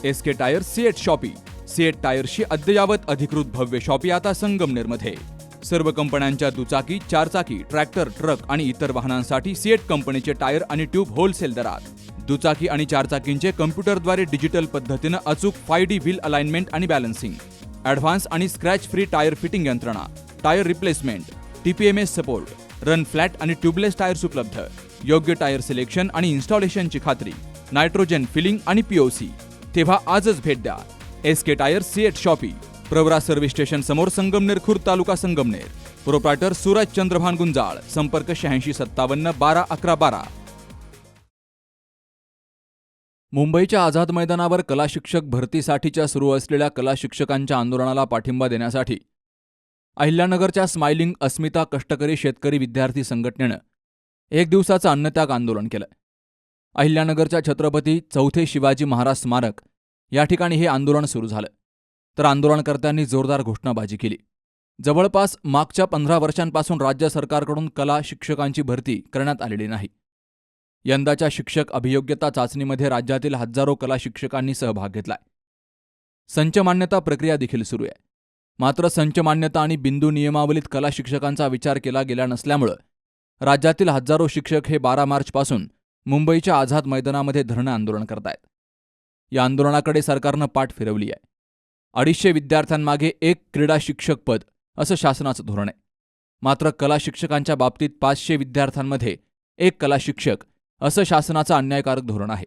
SK tyre CEAT shoppe. CEAT टायर्सची अद्ययावत अधिकृत भव्य शॉपी आता संगमनेरमध्ये. सर्व कंपन्यांच्या दुचाकी, चारचाकी, ट्रॅक्टर, ट्रक आणि इतर वाहनांसाठी सिएट कंपनीचे टायर आणि ट्यूब होलसेल दरात. दुचाकी आणि चारचाकींचे कम्प्युटरद्वारे डिजिटल पद्धतीनं अचूक 5D व्हील अलाइनमेंट आणि बॅलन्सिंग, ॲडव्हान्स आणि स्क्रॅच फ्री टायर फिटिंग यंत्रणा, tyre replacement, TPMS support, run flat आणि ट्यूबलेस टायर्स उपलब्ध. योग्य टायर सिलेक्शन आणि इन्स्टॉलेशनची खात्री, नायट्रोजन फिलिंग आणि POC. तेव्हा आजच भेट द्या. SK tyre CEAT shoppe, Pravara service station समोर, संगमनेर खुर्द, तालुका संगमनेर. प्रोप्रायटर सूरज चंद्रभान गुंजाळ. संपर्क 8657 12 11 12. मुंबईच्या आझाद मैदानावर कला शिक्षक भरतीसाठीच्या सुरू असलेल्या कला शिक्षकांच्या आंदोलनाला पाठिंबा देण्यासाठी अहिल्यानगरच्या स्माइलिंग अस्मिता कष्टकरी शेतकरी विद्यार्थी संघटनेनं एक दिवसाचं अन्नत्याग आंदोलन केलं. अहिल्यानगरच्या छत्रपती चौथे शिवाजी महाराज स्मारक या ठिकाणी हे आंदोलन सुरू झालं. तर आंदोलनकर्त्यांनी जोरदार घोषणाबाजी केली. जवळपास मागच्या 15 वर्षांपासून राज्य सरकारकडून कला शिक्षकांची भरती करण्यात आलेली नाही. यंदाच्या शिक्षक अभियोग्यता चाचणीमध्ये राज्यातील हजारो कला शिक्षकांनी सहभाग घेतलाय. संच मान्यता प्रक्रिया देखील सुरू आहे. मात्र संच मान्यता आणि बिंदू नियमावलीत कला शिक्षकांचा विचार केला गेला नसल्यामुळं राज्यातील हजारो शिक्षक हे 12 मार्चपासून मुंबईच्या आझाद मैदानामध्ये धरणं आंदोलन करतायत. या आंदोलनाकडे सरकारनं पाठ फिरवली आहे. 250 विद्यार्थ्यांमागे एक क्रीडा शिक्षक पद असं शासनाचं धोरण आहे. मात्र कला शिक्षकांच्या बाबतीत 500 विद्यार्थ्यांमध्ये एक कला शिक्षक असं शासनाचं अन्यायकारक धोरण आहे.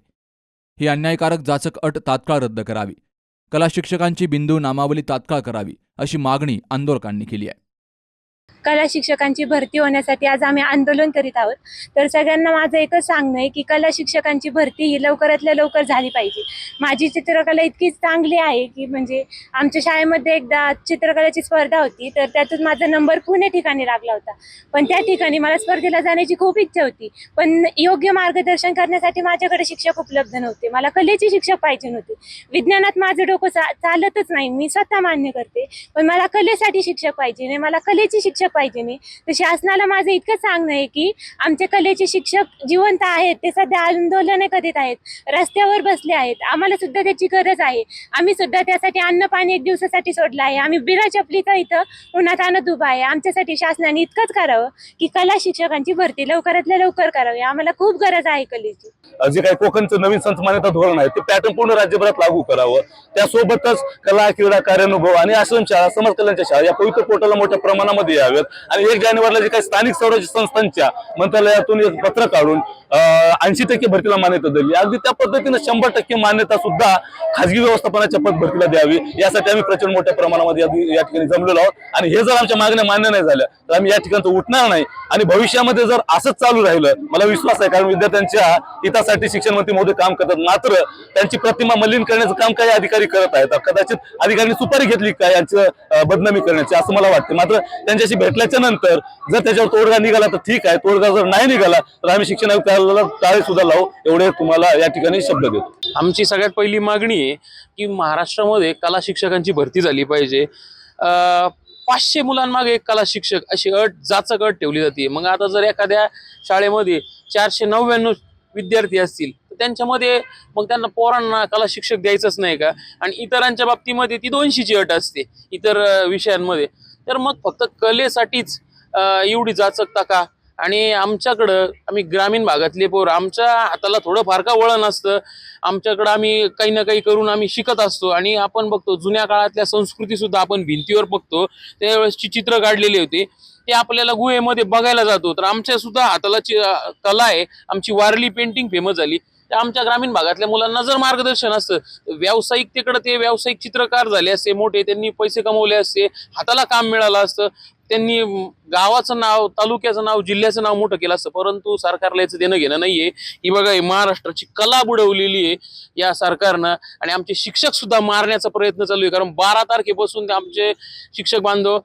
ही अन्यायकारक जाचक अट तात्काळ रद्द करावी. कला शिक्षकांची बिंदू नामावली तात्काळ करावी अशी मागणी आंदोलकांनी केली आहे. कला शिक्षकांची भरती होण्यासाठी आज आम्ही आंदोलन करीत आहोत. तर सगळ्यांना माझं एकच सांगणं आहे की कला शिक्षकांची भरती ही लवकरातल्या लवकर झाली पाहिजे. माझी चित्रकला इतकी चांगली आहे की म्हणजे आमच्या शाळेमध्ये एकदा चित्रकलेची स्पर्धा होती, तर त्यातून माझा नंबर पुणे ठिकाणी लागला होता. पण त्या ठिकाणी मला स्पर्धेला जाण्याची खूप इच्छा होती, पण योग्य मार्गदर्शन करण्यासाठी माझ्याकडे शिक्षक उपलब्ध नव्हते. मला कलेचे शिक्षक पाहिजे नव्हते. विज्ञानात माझं डोकं चालतच नाही, मी स्वतः मान्य करते, पण मला कलेसाठी शिक्षक पाहिजे नाही, मला कलेचे शिक्षक पाहिजे नाही. तर शासनाला माझं इतकं सांगणं आहे की आमचे कलेचे शिक्षक जिवंत आहेत, ते सध्या आंदोलने करीत आहेत, रस्त्यावर बसले आहेत. आम्हाला सुद्धा त्याची गरज आहे. आम्ही सुद्धा त्यासाठी अन्न पाणी एक दिवसासाठी सोडलं आहे. आम्ही बिना चपलीचा इथं उन्हात आणत उभा आहे. आमच्यासाठी शासनाने इतकंच करावं की कला शिक्षकांची भरती लवकरातल्या लवकर करावी. आम्हाला खूप गरज आहे कलेची. जे काही कोकणचं नवीन संच मान्यता धोरण आहे ते पॅटर्न पूर्ण राज्यभरात लागू करावं. त्यासोबतच कला, क्रीडा, कार्यानुभव आणि आश्रमशाळा, समाज कल्याणच्या शाळा या पवित्र पोर्टलला मोठ्या प्रमाणामध्ये यावेत. आणि 1 जानेवारीला जे काही स्थानिक स्वराज्य संस्थांच्या मंत्रालयातून एक पत्र काढून 80% भरतीला मान्यता दिली. अगदी त्या पद्धतीने 100% मान्यता सुद्धा खाजगी व्यवस्थापनाच्या पद भरतीला द्यावी, यासाठी आम्ही प्रचंड मोठ्या प्रमाणामध्ये या ठिकाणी जमलेलो आहोत. आणि हे जर आमच्या मागण्या मान्य नाही झाल्या तर आम्ही या ठिकाणी उठणार नाही. आणि भविष्यामध्ये जर असंच चालू राहिलं, मला विश्वास आहे, कारण विद्यार्थ्यांच्या हितासाठी शिक्षण मंत्री महोदय काम करतात, मात्र त्यांची प्रतिमा मलिन करण्याचं काम काही अधिकारी करत आहेत. कदाचित अधिकाऱ्यांनी सुपारी घेतली काय यांचं बदनामी करण्याची, असं मला वाटतं. मात्र त्यांच्याशी भेटल्याच्या नंतर जर त्याच्यावर तोडगा निघाला तर ठीक आहे, तोडगा जर नाही निघाला तर आम्ही शिक्षण आयुक्ताला टाळे सुद्धा लावू, एवढे तुम्हाला या ठिकाणी शब्द देतो. आमची सगळ्यात पहिली मागणी आहे की महाराष्ट्रामध्ये कला शिक्षकांची भरती झाली पाहिजे. 500 मुलांमागे एक कला शिक्षक अशी जाचक अट ठेवली जाते. मग आता जर एखाद्या शाळेमध्ये 499 विद्यार्थी असतील तर त्यांच्यामध्ये मग त्यांना पोरांना कला शिक्षक द्यायचंच नाही का? आणि इतरांच्या बाबतीमध्ये ती 200ची अट असते इतर विषयांमध्ये. तर मग फक्त कलेसाठीच एवढी जाचकता का? आणि आमच्याकडं आम्ही ग्रामीण भागातले पोर, आमच्या हाताला थोडं फार का वळण असतं. आमच्याकडं आम्ही काही ना काही करून आम्ही शिकत असतो. आणि आपण बघतो जुन्या काळातल्या संस्कृती सुद्धा आपण भिंतीवर बघतो. त्यावेळेसची चित्र काढलेली होती ते आपल्याला गुहेमध्ये बघायला जातो. तर आमच्या सुद्धा हाताला कला आहे. आमची वारली पेंटिंग फेमस झाली. तर आमच्या ग्रामीण भागातल्या मुलांना जर मार्गदर्शन असतं, व्यावसायिकतेकडे ते व्यावसायिक चित्रकार झाले असते मोठे, त्यांनी पैसे कमवले असते, हाताला काम मिळालं असतं, त्यांनी गावाचं नाव, तालुक्याचं नाव, जिल्ह्याचं नाव मोठं केलं असतं. परंतु सरकारला याचं देणं घेणं नाहीये. ही बघा, महाराष्ट्राची कला बुडवलेली आहे या सरकारनं. आणि आमचे शिक्षक सुद्धा मारण्याचा प्रयत्न चालू आहे. कारण 12 तारखेपासून आमचे शिक्षक बांधव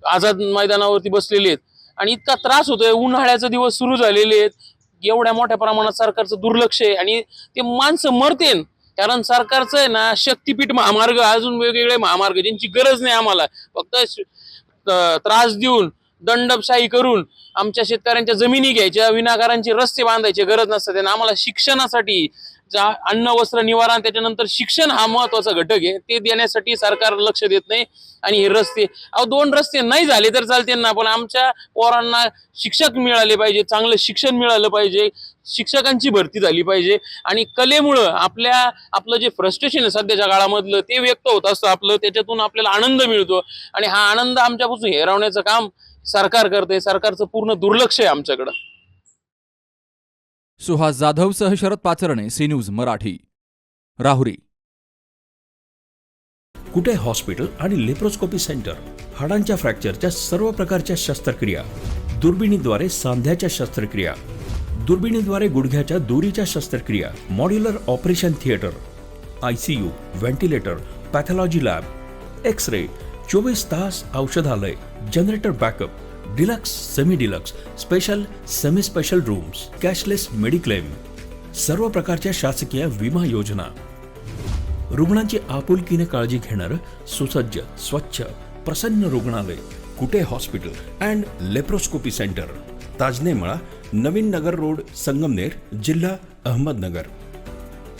आझाद मैदानावरती बसलेले आहेत. आणि इतका त्रास होतोय, उन्हाळ्याचे दिवस सुरू झालेले आहेत, एवढ्या मोठ्या प्रमाणात सरकारचं दुर्लक्ष आहे. आणि ते माणसं मरतेन कारण सरकारचं आहे ना शक्तीपीठ महामार्ग, अजून वेगवेगळे महामार्ग ज्यांची गरज नाही आम्हाला, फक्त त्रास देऊन दंडशाही करून आमच्या शेतकऱ्यांच्या जमिनी घ्यायच्या, विनाकारांचे रस्ते बांधायचे गरज नसतात. आम्हाला शिक्षणासाठी अन्न वस्त्र निवारा आणि त्याच्यानंतर शिक्षण हा महत्वाचा घटक आहे, ते देण्यासाठी सरकार लक्ष देत नाही. आणि हे रस्ते, 2 रस्ते नाही झाले तर चालते ना, पण आमच्या पोरांना शिक्षक मिळाले पाहिजे, चांगलं शिक्षण मिळालं पाहिजे, शिक्षकांची भरती झाली पाहिजे. आणि कलेमुळं आपलं जे फ्रस्ट्रेशन आहे सध्याच्या काळामधलं ते व्यक्त होत असतं आपलं, त्याच्यातून आपल्याला आनंद मिळतो. आणि हा आनंद आमच्यापासून हेरवण्याचं काम सरकार करते. सरकारचं पूर्ण दुर्लक्ष आहे आमच्याकडं. सुहास जाधवसह Sharad Pacharne, C news Marathi, Rahuri. Kute hospital आणि लेप्रोस्कोपी सेंटर, हाडांच्या फ्रॅक्चरच्या सर्व प्रकारच्या शस्त्रक्रिया, दुर्बिणीद्वारे सांध्याच्या शस्त्रक्रिया, दुर्बिणीद्वारे गुडघ्याच्या दोरीच्या शस्त्रक्रिया, modular operation theatre, ICU, ventilator, pathology lab, X-ray, 24 तास औषधालय, generator backup, deluxe, semi deluxe, special, semi special rooms, cashless mediclaim, सर्व प्रकारच्या शासकीय विमा योजना, रुग्णांची आपुलकीने काळजी घेणारं सुसज्ज, स्वच्छ, प्रसन्न रुग्णालय, Kute hospital and laparoscopy centre, Tajane Mala, Navin Nagar road, Sangamner, जिल्हा अहमदनगर.